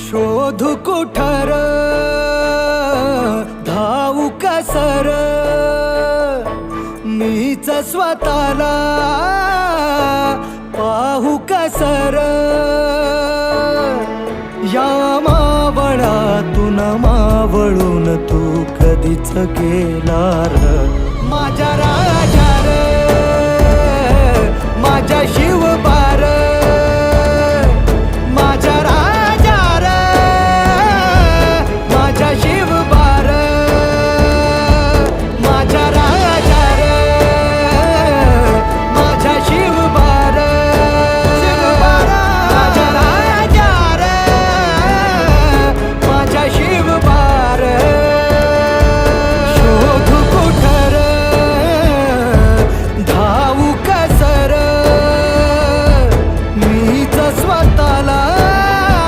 शोधू कुठर धावू कसर मीच स्वतःला पाहू कसर या मावळातून मावळून तू कधीच गेला र माझ्या